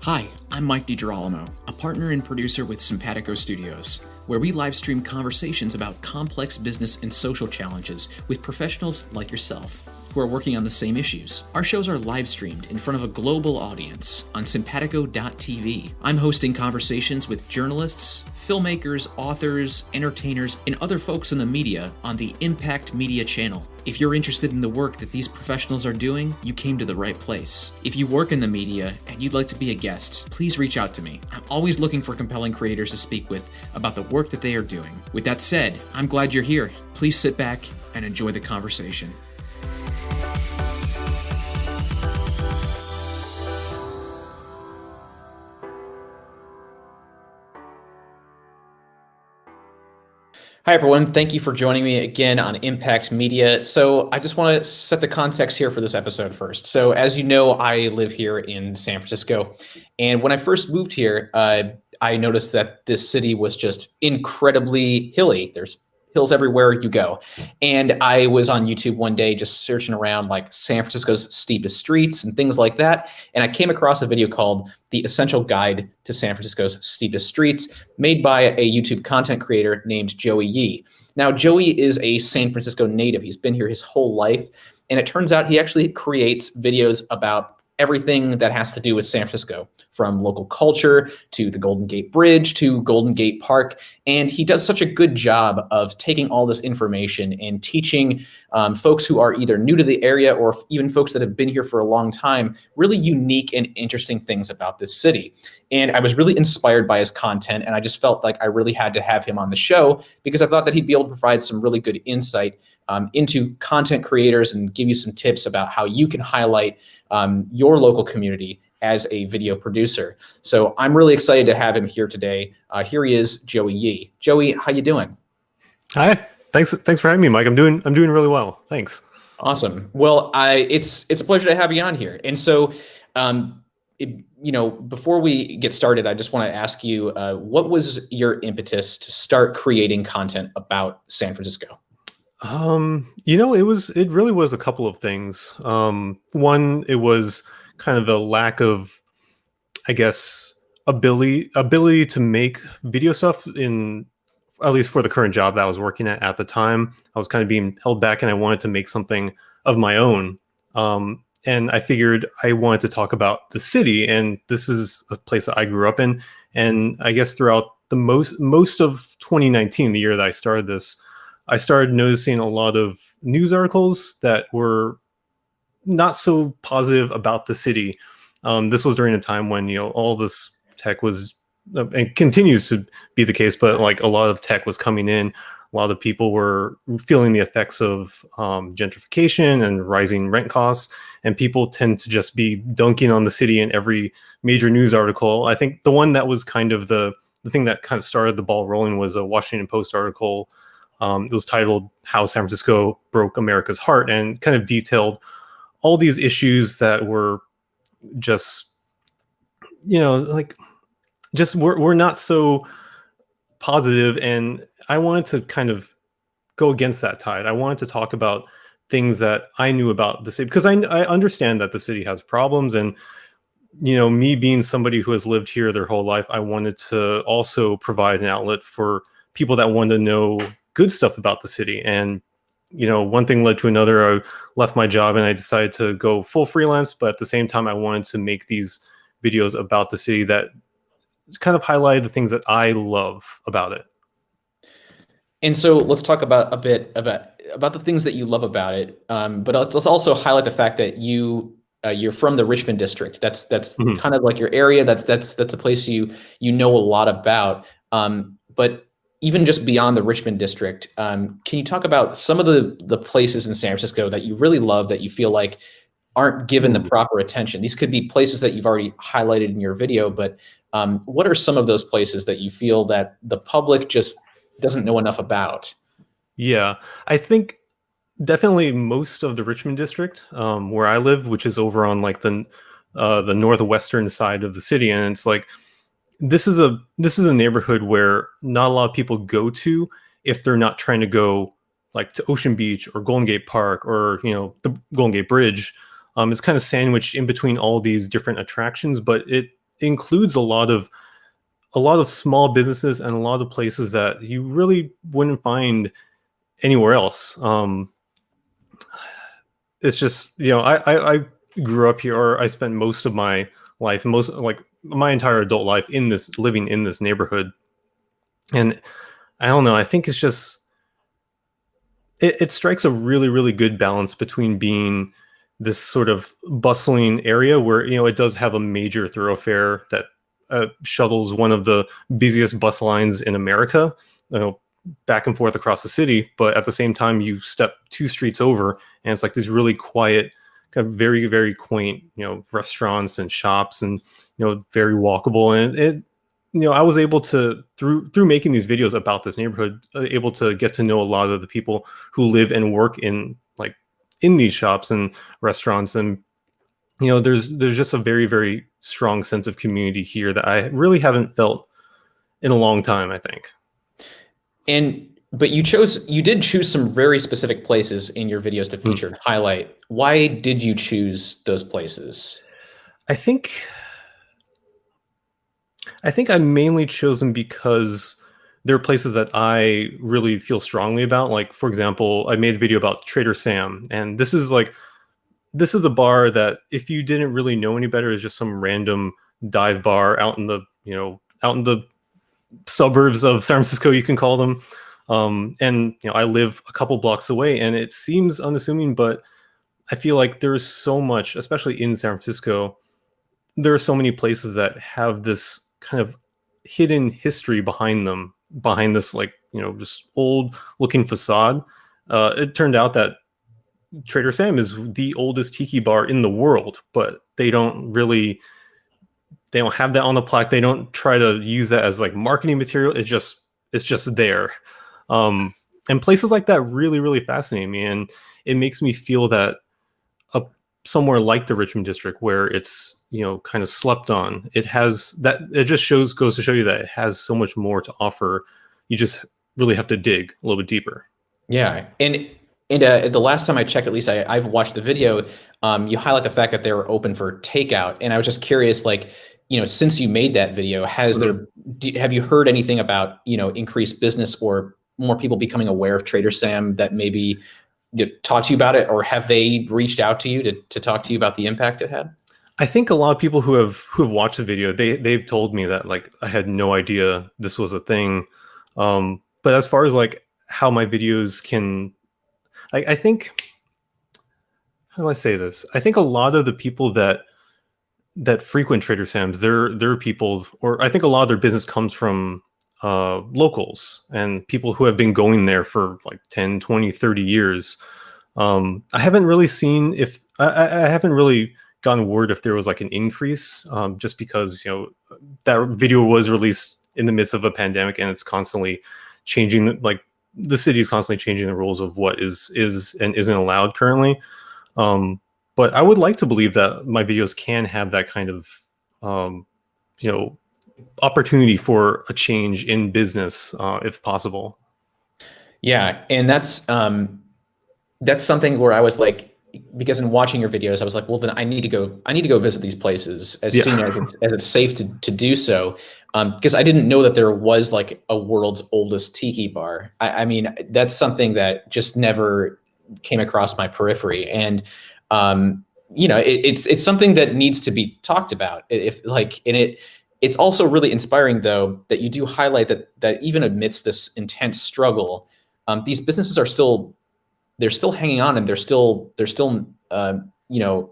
Hi, I'm Mike DiGirolamo, a partner and producer with Simpatico Studios, where we live stream conversations about complex business and social challenges with professionals like yourself who are working on the same issues. Our shows are live streamed in front of a global audience on simpatico.tv. I'm hosting conversations with journalists, filmmakers, authors, entertainers, and other folks in the media on the Impact Media channel. If you're interested in the work that these professionals are doing, you came to the right place. If you work in the media and you'd like to be a guest, please reach out to me. I'm always looking for compelling creators to speak with about the work that they are doing. With that said, I'm glad you're here. Please sit back and enjoy the conversation. Hi, everyone. Thank you for joining me again on Impact Media. So I just want to set the context here for this episode first. So as you know, I live here in San Francisco. And when I first moved here, I noticed that this city was just incredibly hilly. There's hills everywhere you go. And I was on YouTube one day just searching around like San Francisco's steepest streets and things like that. And I came across a video called The Essential Guide to San Francisco's Steepest Streets, made by a YouTube content creator named Joey Yee. Now, Joey is a San Francisco native. He's been here his whole life. And it turns out he actually creates videos about everything that has to do with San Francisco, from local culture to the Golden Gate Bridge to Golden Gate Park. And he does such a good job of taking all this information and teaching folks who are either new to the area or even folks that have been here for a long time, really unique and interesting things about this city. And I was really inspired by his content, and I just felt like I really had to have him on the show because I thought that he'd be able to provide some really good insight into content creators and give you some tips about how you can highlight your local community as a video producer. So I'm really excited to have him here today. Here he is, Joey Yee. Joey, how you doing? Hi. Thanks for having me, Mike. I'm doing really well. Thanks. Awesome. Well, it's a pleasure to have you on here. And so, before we get started, I just want to ask you, what was your impetus to start creating content about San Francisco? It really was a couple of things. One, it was kind of a lack of, I guess, ability to make video stuff at least for the current job that I was working at the time. I was kind of being held back and I wanted to make something of my own. And I figured I wanted to talk about the city, and this is a place that I grew up in. And I guess throughout the most of 2019, the year that I started this, I started noticing a lot of news articles that were not so positive about the city. This was during a time when, all this tech was, and continues to be the case, but like a lot of tech was coming in. A lot of people were feeling the effects of gentrification and rising rent costs, and people tend to just be dunking on the city in every major news article. I think the one that was kind of the thing that kind of started the ball rolling was a Washington Post article. It was titled "How San Francisco Broke America's Heart," and kind of detailed all these issues that were just, we're not so positive. And I wanted to kind of go against that tide. I wanted to talk about things that I knew about the city, because I understand that the city has problems. And, me being somebody who has lived here their whole life, I wanted to also provide an outlet for people that wanted to know good stuff about the city. And one thing led to another. I left my job and I decided to go full freelance, but at the same time I wanted to make these videos about the city that kind of highlight the things that I love about it. And so let's talk about a bit about the things that you love about it, but let's also highlight the fact that you're from the Richmond district. That's Mm-hmm. kind of like your area. That's a place you know a lot about. But even just beyond the Richmond district, can you talk about some of the places in San Francisco that you really love that you feel like aren't given the proper attention? These could be places that you've already highlighted in your video, but what are some of those places that you feel that the public just doesn't know enough about? Yeah, I think definitely most of the Richmond district, where I live, which is over on like the northwestern side of the city, and it's like this is a neighborhood where not a lot of people go to if they're not trying to go like to Ocean Beach or Golden Gate Park or the Golden Gate Bridge. It's kind of sandwiched in between all these different attractions, but it includes a lot of small businesses and a lot of places that you really wouldn't find anywhere else. It's just, I grew up here, or I spent most of my life, most like my entire adult life living in this neighborhood. And I don't know, I think it's just, it strikes a really, really good balance between being this sort of bustling area where, it does have a major thoroughfare that shuttles one of the busiest bus lines in America, back and forth across the city. But at the same time, you step 2 streets over, and it's like these really quiet, kind of very, very quaint, restaurants and shops, and very walkable. And I was able to, through making these videos about this neighborhood, able to get to know a lot of the people who live and work in these shops and restaurants. And there's just a very, very strong sense of community here that I really haven't felt in a long time, I think. But you did choose some very specific places in your videos to feature and highlight. Why did you choose those places? I think I mainly chose them because there are places that I really feel strongly about. Like, for example, I made a video about Trader Sam, and this is a bar that, if you didn't really know any better, is just some random dive bar out in the suburbs of San Francisco, you can call them. And I live a couple blocks away, and it seems unassuming, but I feel like there's so much, especially in San Francisco, there are so many places that have this kind of hidden history behind them, behind this just old looking facade. It turned out that Trader Sam is the oldest tiki bar in the world, but they don't have that on the plaque. They don't try to use that as like marketing material. It's just there. And places like that really, really fascinate me, and it makes me feel that somewhere like the Richmond district, where it's kind of slept on, it just goes to show you that it has so much more to offer. You just really have to dig a little bit deeper. Yeah, and the last time I checked, at least I've watched the video, you highlight the fact that they were open for takeout, and I was just curious, like, since you made that video, have you heard anything about increased business or more people becoming aware of Trader Sam that maybe talk to you about it, or have they reached out to you to talk to you about the impact it had? I think a lot of people who have watched the video, they've told me that, like, I had no idea this was a thing. But as far as like how my videos can, I think, how do I say this? I think a lot of the people that frequent Trader Sam's, they're people, or I think a lot of their business comes from locals and people who have been going there for like 10, 20, 30 years. I haven't really seen I haven't really gotten word if there was like an increase, just because that video was released in the midst of a pandemic, and it's constantly changing. Like, the city is constantly changing the rules of what is and isn't allowed currently. But I would like to believe that my videos can have that kind of opportunity for a change in business, if possible. Yeah, and that's something where I was like, because in watching your videos, I was like, well, then I need to go visit these places as soon as it's safe to do so. Because I didn't know that there was like a world's oldest tiki bar. I mean, that's something that just never came across my periphery. And it's something that needs to be talked about. It's also really inspiring, though, that you do highlight that even amidst this intense struggle, these businesses are still hanging on, and they're still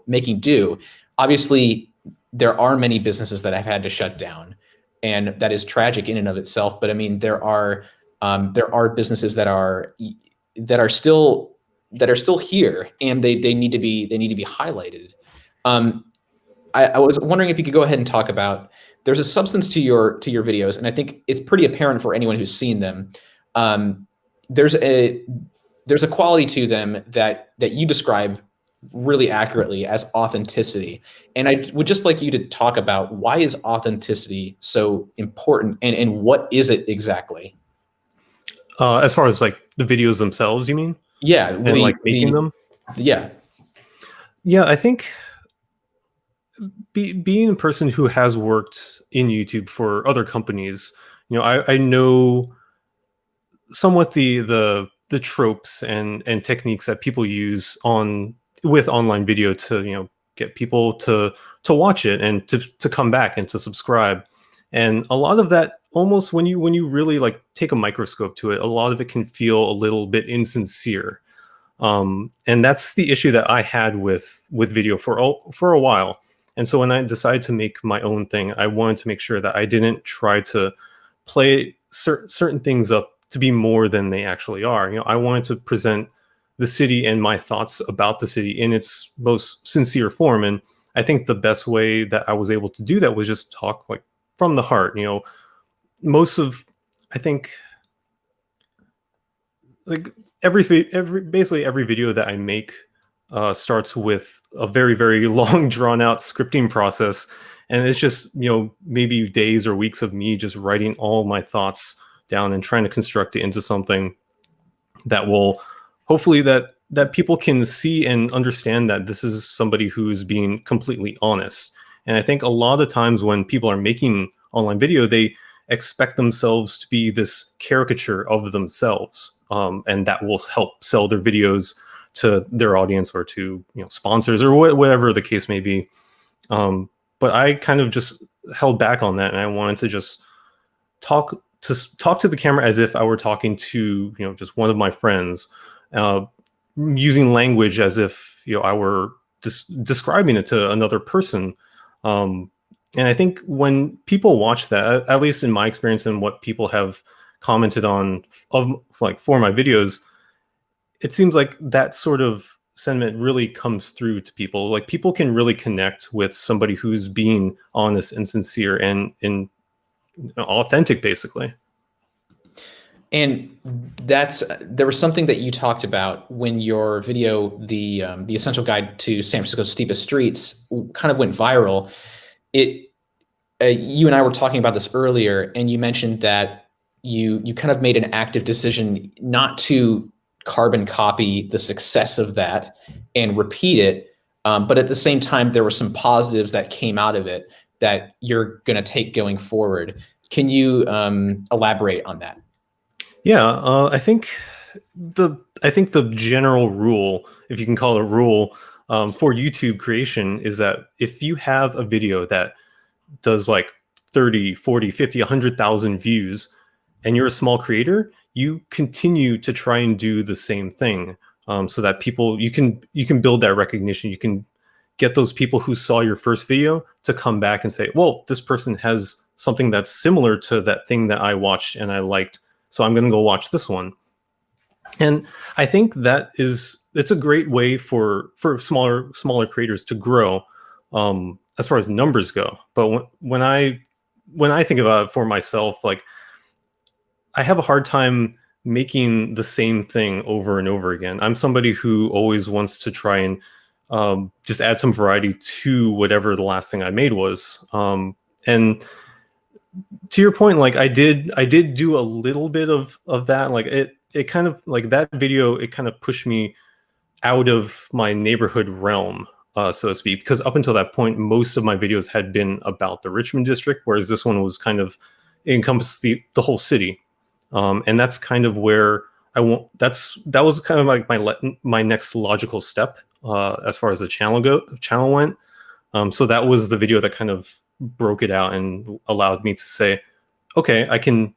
making do. Obviously, there are many businesses that have had to shut down, and that is tragic in and of itself. But I mean, there are businesses that are still here, and they need to be highlighted. I was wondering if you could go ahead and talk about, there's a substance to your videos, and I think it's pretty apparent for anyone who's seen them. There's a quality to them that you describe really accurately as authenticity. And I would just like you to talk about, why is authenticity so important, and what is it exactly? As far as like the videos themselves, you mean? Yeah, and like making them? Yeah. Yeah, I think being a person who has worked in YouTube for other companies, I know somewhat the tropes and techniques that people use on with online video to get people to watch it and to come back and to subscribe. And a lot of that, almost when you really like take a microscope to it, a lot of it can feel a little bit insincere. And that's the issue that I had with video for a while. And so when I decided to make my own thing, I wanted to make sure that I didn't try to play certain things up to be more than they actually are. I wanted to present the city and my thoughts about the city in its most sincere form. And I think the best way that I was able to do that was just talk like from the heart. Most of, I think, like basically every video that I make starts with a very, very long drawn out scripting process. And it's just, maybe days or weeks of me just writing all my thoughts down and trying to construct it into something that will hopefully that people can see and understand that this is somebody who's being completely honest. And I think a lot of times when people are making online video, they expect themselves to be this caricature of themselves, and that will help sell their videos to their audience or to sponsors or whatever the case may be. But I kind of just held back on that, and I wanted to just talk to the camera as if I were talking to just one of my friends, using language as if I were describing it to another person. And I think when people watch that, at least in my experience and what people have commented on for my videos, it seems like that sort of sentiment really comes through to people. Like people can really connect with somebody who's being honest and sincere and authentic, basically. And there was something that you talked about when your video, the Essential Guide to San Francisco's Steepest Streets, kind of went viral. You and I were talking about this earlier, and you mentioned that you kind of made an active decision not to carbon copy the success of that and repeat it, but at the same time, there were some positives that came out of it that you're going to take going forward. Can you elaborate on that? Yeah, I think the general rule, if you can call it a rule, for YouTube creation is that if you have a video that does like 30, 40, 50, 100,000 views and you're a small creator, you continue to try and do the same thing, so that you can build that recognition. You can get those people who saw your first video to come back and say, well, this person has something that's similar to that thing that I watched and I liked, so I'm going to go watch this one. And I think it's a great way for smaller creators to grow, as far as numbers go. But when I think about it for myself, like I have a hard time making the same thing over and over again. I'm somebody who always wants to try and just add some variety to whatever the last thing I made was. And to your point, like I did do a little bit of that. Like it kind of like that video, it kind of pushed me out of my neighborhood realm, so to speak, because up until that point, most of my videos had been about the Richmond district, whereas this one was kind of encompassed the whole city. And that's kind of where that was kind of like my next logical step, as far as the channel went. So that was the video that kind of broke it out and allowed me to say, okay, I can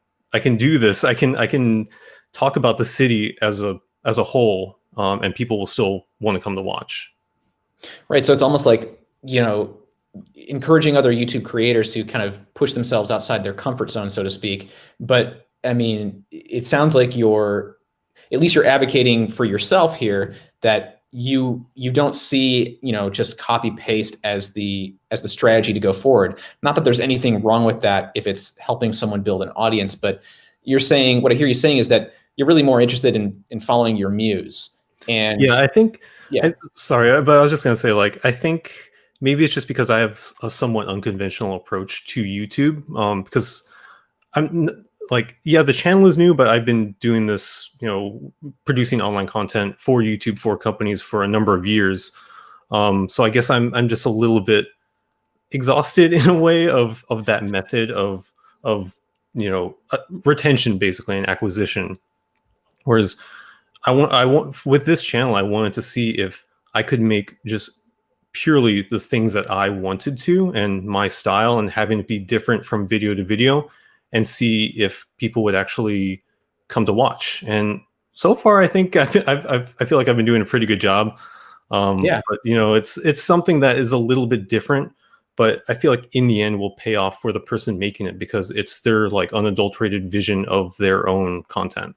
do this. I can talk about the city as a whole, and people will still want to come to watch. Right. So it's almost like, encouraging other YouTube creators to kind of push themselves outside their comfort zone, so to speak. But I mean, it sounds like at least you're advocating for yourself here, that you don't see, just copy paste as the strategy to go forward. Not that there's anything wrong with that if it's helping someone build an audience, but you're saying, what I hear you saying is that you're really more interested in following your muse. And yeah, I think, yeah. Sorry, but I was just going to say, like, I think maybe it's just because I have a somewhat unconventional approach to YouTube, because I'm like, yeah, the channel is new, but I've been doing this, producing online content for YouTube for companies for a number of years. So I guess I'm just a little bit exhausted in a way of that method of retention basically and acquisition. Whereas I want with this channel, I wanted to see if I could make just purely the things that I wanted to and my style, and having it be different from video to video, and see if people would actually come to watch. And so far, I think I feel like I've been doing a pretty good job. Yeah. But it's something that is a little bit different. But I feel like in the end will pay off for the person making it, because it's their like unadulterated vision of their own content.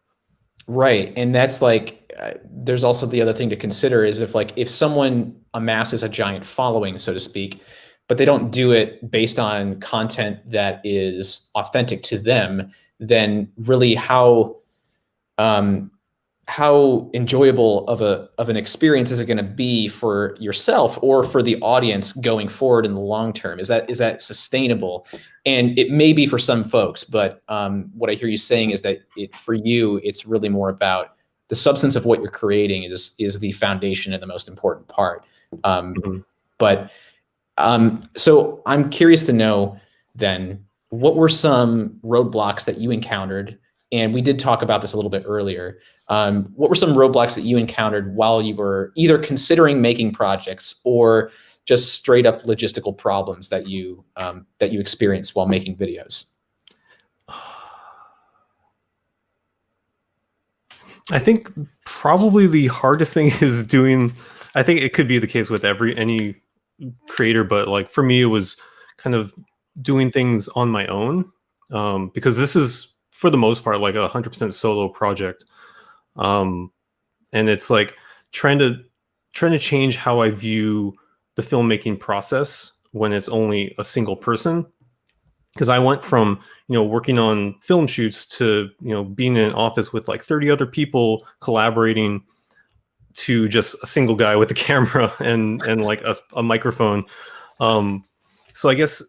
Right. And that's like, there's also the other thing to consider is if someone amasses a giant following, so to speak, but they don't do it based on content that is authentic to them, then really um, how enjoyable of an experience is it going to be for yourself or for the audience going forward in the long term? Is that sustainable? And it may be for some folks, but what I hear you saying is that for you, it's really more about the substance of what you're creating is the foundation and the most important part. Mhm. But so I'm curious to know then, what were some roadblocks that you encountered? And we did talk about this a little bit earlier. What were some roadblocks that you encountered while you were either considering making projects or just straight up logistical problems that you experienced while making videos? I think probably the hardest thing is doing. I think it could be the case with any creator, but like for me, it was kind of doing things on my own, because this is for the most part like 100% solo project, um, and it's like trying to change how I view the filmmaking process when it's only a single person. Because I went from working on film shoots to being in an office with like 30 other people collaborating, to just a single guy with a camera and like a microphone. um so I guess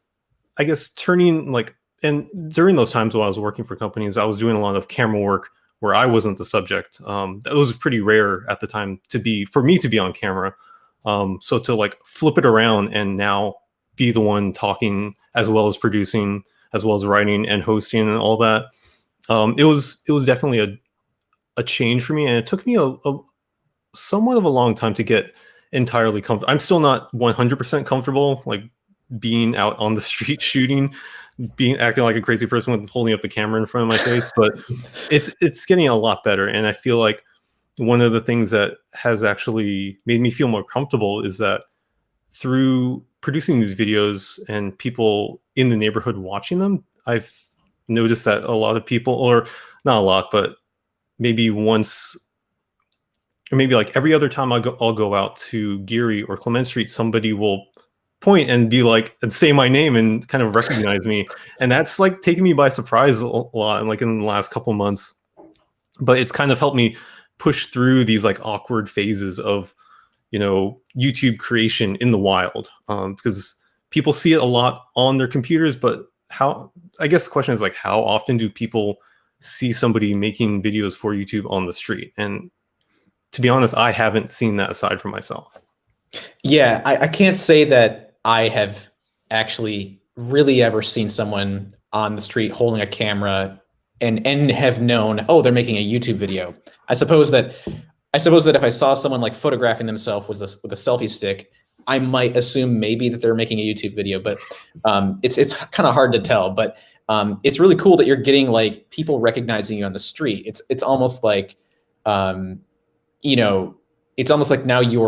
turning like, and during those times while I was working for companies, I was doing a lot of camera work where I wasn't the subject. That was pretty rare at the time for me to be on camera. So to like flip it around and now be the one talking as well as producing, as well as writing and hosting and all that, it was definitely a change for me, and it took me a somewhat of a long time to get entirely comfortable. I'm still not 100% comfortable like being out on the street shooting, being acting like a crazy person with holding up a camera in front of my face, but it's getting a lot better. And I feel like one of the things that has actually made me feel more comfortable is that through producing these videos and people in the neighborhood watching them, I've noticed that a lot of people, or not a lot, but maybe once, or maybe like every other time I'll go out to Geary or Clement Street, somebody will point and be like, and say my name and kind of recognize me. And that's like taken me by surprise a lot, and like in the last couple months. But it's kind of helped me push through these like awkward phases of, YouTube creation in the wild. Because people see it a lot on their computers, but I guess the question is like, how often do people see somebody making videos for YouTube on the street? And to be honest, I haven't seen that aside from myself. Yeah, I can't say that I have actually really ever seen someone on the street holding a camera and have known, oh, they're making a YouTube video. I suppose that if I saw someone like photographing themselves with a selfie stick, I might assume maybe that they're making a YouTube video, but it's kind of hard to tell. But it's really cool that you're getting like people recognizing you on the street. It's almost like um, you know, it's almost like now you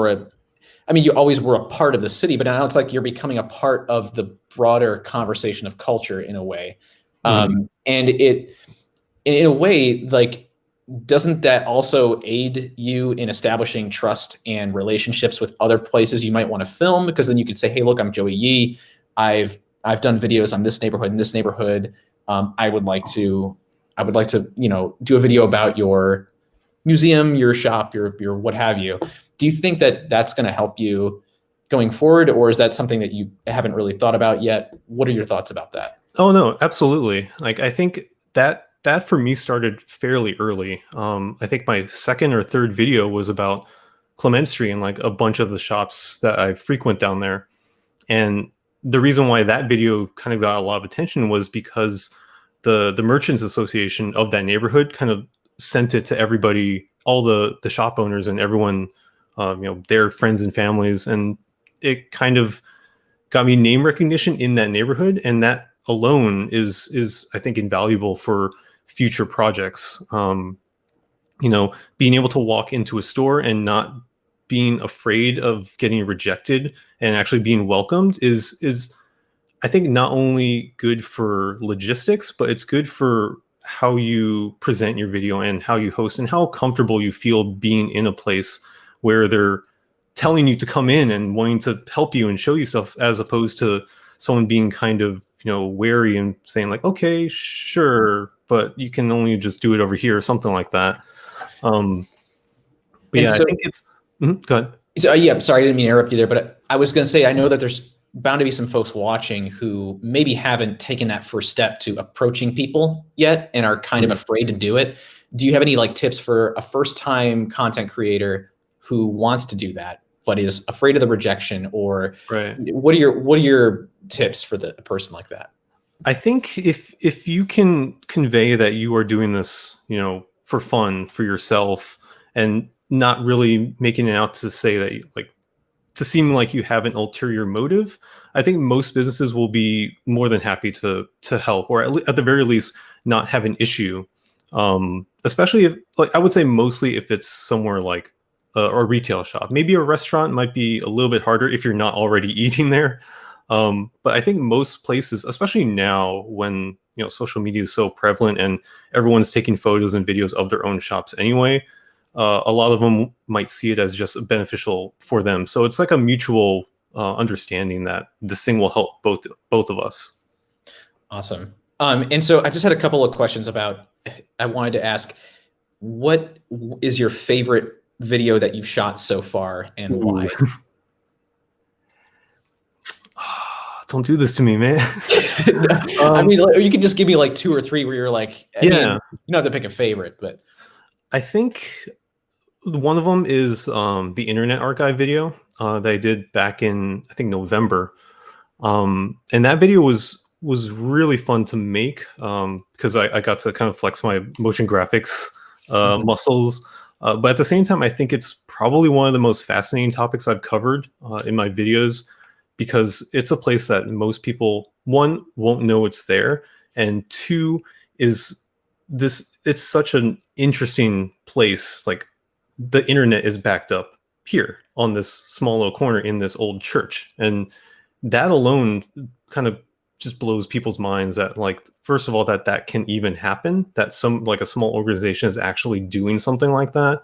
always were a part of the city, but now it's like you're becoming a part of the broader conversation of culture in a way. Mhm. And in a way, like, doesn't that also aid you in establishing trust and relationships with other places you might want to film? Because then you can say, hey, look, I'm Joey Yee. I've done videos on this neighborhood and this neighborhood. I would like to, do a video about your museum, your shop, your what have you. Do you think that that's going to help you going forward, or is that something that you haven't really thought about yet? What are your thoughts about that? Oh no, absolutely. Like I think that for me started fairly early. I think my second or third video was about Clement Street and like a bunch of the shops that I frequent down there. And the reason why that video kind of got a lot of attention was because the Merchants Association of that neighborhood kind of sent it to everybody, all the shop owners and everyone, their friends and families, and it kind of got me name recognition in that neighborhood, and that alone is I think invaluable for future projects. Being able to walk into a store and not being afraid of getting rejected and actually being welcomed is I think not only good for logistics, but it's good for how you present your video and how you host and how comfortable you feel being in a place where they're telling you to come in and wanting to help you and show you stuff, as opposed to someone being kind of, wary and saying like, okay, sure, but you can only just do it over here or something like that. But And yeah, so, I think it's, go ahead. so yeah, sorry, I didn't mean to interrupt you there, but I was going to say, I know that there's bound to be some folks watching who maybe haven't taken that first step to approaching people yet and are kind of afraid to do it. Do you have any like tips for a first-time content creator who wants to do that but is afraid of the rejection, or Right. what are your tips for a person like that? I think if you can convey that you are doing this, for fun, for yourself, and not really making it out to say that to seem like you have an ulterior motive, I think most businesses will be more than happy to help, or at the very least not have an issue. Especially if, I would say mostly if it's somewhere like a retail shop. Maybe a restaurant might be a little bit harder if you're not already eating there. But I think most places, especially now when social media is so prevalent and everyone's taking photos and videos of their own shops anyway, a lot of them might see it as just beneficial for them. So it's like a mutual understanding that this thing will help both of us. Awesome. And so I just had a couple of questions I wanted to ask, what is your favorite video that you've shot so far and why? Don't do this to me, man. I mean, you can just give me like 2 or 3 where you're like, I mean, you don't have to pick a favorite, but I think one of them is the Internet Archive video that I did back in, I think, November. And that video was really fun to make because I got to kind of flex my motion graphics muscles. But at the same time, I think it's probably one of the most fascinating topics I've covered in my videos, because it's a place that most people, one, won't know it's there, and two, is it's such an interesting place. Like, the internet is backed up here on this small little corner in this old church, and that alone kind of just blows people's minds that, like, first of all, that can even happen, that a small organization is actually doing something like that.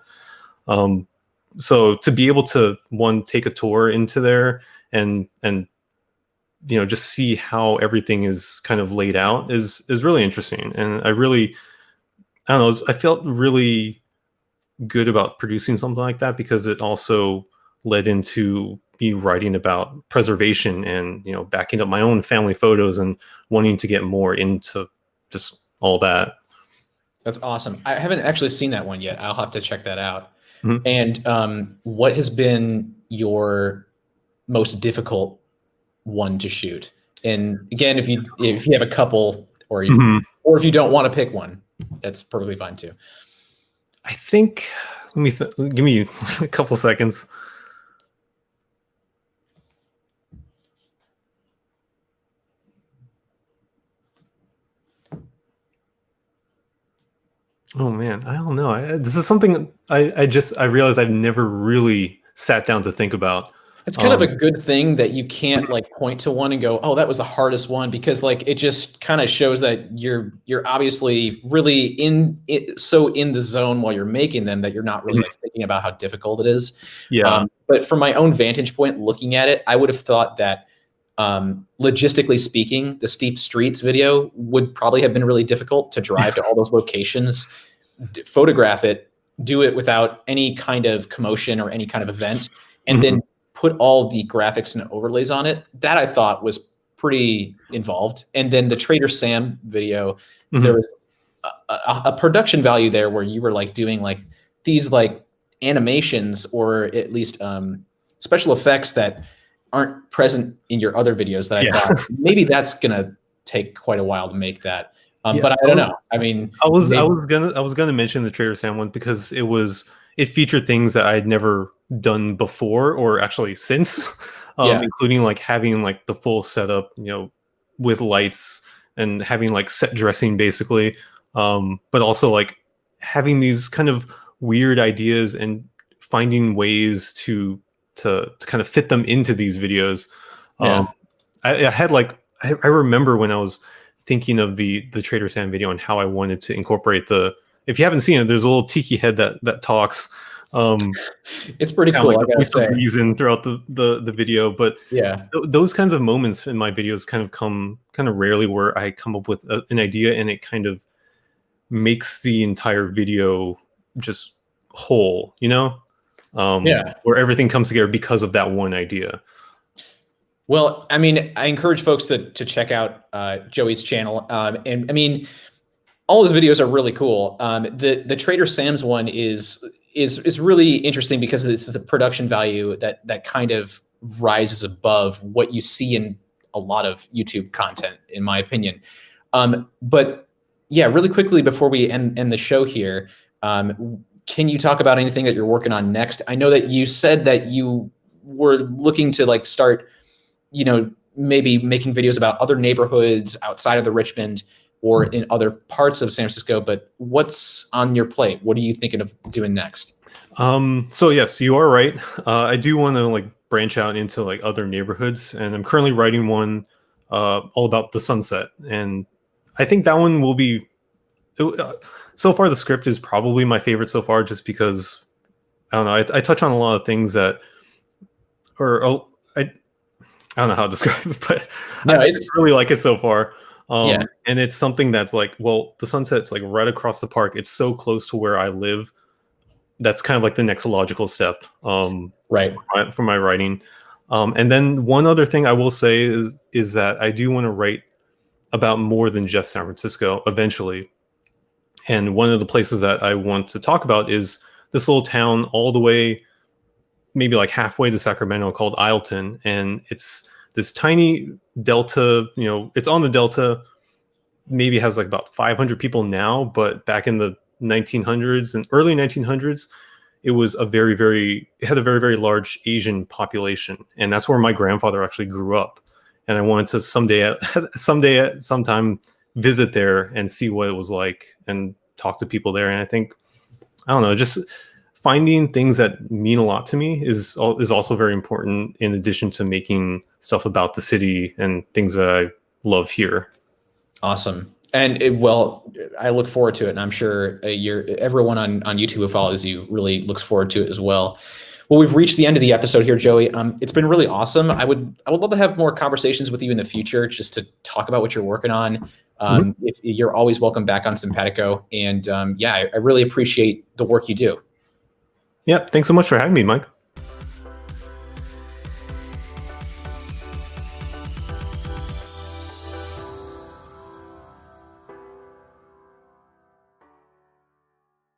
So to be able to, one, take a tour into there and just see how everything is kind of laid out is really interesting. And I don't know, I felt really good about producing something like that, because it also led into me writing about preservation and backing up my own family photos and wanting to get more into just all that. That's awesome. I haven't actually seen that one yet. I'll have to check that out. Mm-hmm. And what has been your most difficult one to shoot? And again, if you have a couple, or if you don't want to pick one, that's perfectly fine too. I think, give me a couple seconds. Oh man, I don't know. This is something I realized I've never really sat down to think about. It's kind of a good thing that you can't like point to one and go, "Oh, that was the hardest one," because like it just kind of shows that you're obviously really so in the zone while you're making them that you're not really like thinking about how difficult it is. Yeah. But from my own vantage point, looking at it, I would have thought that logistically speaking, the Steep Streets video would probably have been really difficult to drive to all those locations, photograph it, do it without any kind of commotion or any kind of event, and then put all the graphics and overlays on it. That I thought was pretty involved. And then the Trader Sam video, there was a production value there where you were like doing like these like animations, or at least special effects that aren't present in your other videos that I Yeah. thought maybe that's gonna take quite a while to make that. Yeah, But I don't know. I mean, I maybe, was gonna mention the Trader Sam one because it featured things that I'd never done before or actually since, yeah, including like having like the full setup, with lights and having like set dressing basically, but also like having these kind of weird ideas and finding ways to kind of fit them into these videos. Um, yeah, I had like I remember when I was thinking of the Trader Sam video and how I wanted to incorporate the. If you haven't seen it, there's a little tiki head that talks. it's pretty Kind of cool. like I the gotta voice of say, reason throughout the video, but yeah, those kinds of moments in my videos kind of rarely where I come up with an idea and it kind of makes the entire video just whole, yeah. where everything comes together because of that one idea. Well, I mean, I encourage folks to check out Joey's channel, and I mean, all his videos are really cool. The Trader Sam's one is really interesting because it's the production value that kind of rises above what you see in a lot of YouTube content, in my opinion. But yeah, really quickly before we end the show here, can you talk about anything that you're working on next? I know that you said that you were looking to like start, maybe making videos about other neighborhoods outside of the Richmond or in other parts of San Francisco, but what's on your plate? What are you thinking of doing next? So yes, you are right. I do want to like branch out into like other neighborhoods, and I'm currently writing one all about the Sunset, and I think that one will be. So far, the script is probably my favorite so far, just because I don't know. I touch on a lot of things that, or I don't know how to describe it, but No, I it's really like it so far. yeah, And it's something that's like, well, the Sunset's like right across the park. It's so close to where I live. That's kind of like the next logical step right. for my writing. And then one other thing I will say is that I do want to write about more than just San Francisco eventually. And one of the places that I want to talk about is this little town all the way, maybe like halfway to Sacramento, called Isleton. And it's this tiny delta, it's on the delta, maybe has like about 500 people now, but back in the 1900s and early 1900s, it was it had a very, very large Asian population. And that's where my grandfather actually grew up. And I wanted to sometime visit there and see what it was like and talk to people there. And I think, I don't know, just finding things that mean a lot to me is also very important, in addition to making stuff about the city and things that I love here. Awesome. And well, I look forward to it, and I'm sure everyone on YouTube who follows you really looks forward to it as well. Well, we've reached the end of the episode here, Joey. It's been really awesome. I would love to have more conversations with you in the future, just to talk about what you're working on. If you're always welcome back on Simpatico, and yeah, I really appreciate the work you do. Yeah, thanks so much for having me, Mike.